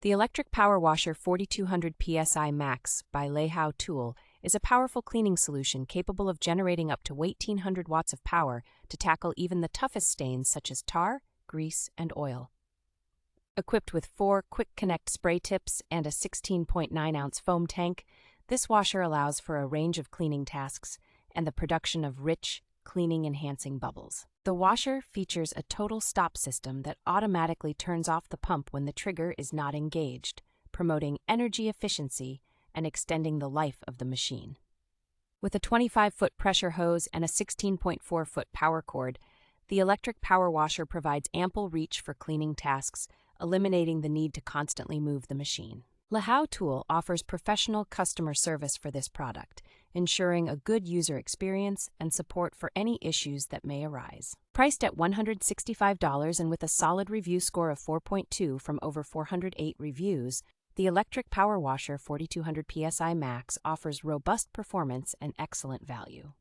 The electric power washer 4200 PSI Max by Hao Tool is a powerful cleaning solution capable of generating up to 1800 watts of power to tackle even the toughest stains such as tar, grease, and oil. Equipped with 4 quick connect spray tips and a 16.9-ounce foam tank, this washer allows for a range of cleaning tasks and the production of rich, cleaning-enhancing bubbles. The washer features a total stop system that automatically turns off the pump when the trigger is not engaged, promoting energy efficiency and extending the life of the machine. With a 25-foot pressure hose and a 16.4-foot power cord, the electric power washer provides ample reach for cleaning tasks, eliminating the need to constantly move the machine. Hao Tool offers professional customer service for this product, ensuring a good user experience and support for any issues that may arise. Priced at $165 and with a solid review score of 4.2 from over 408 reviews, the electric power washer 4200 PSI Max offers robust performance and excellent value.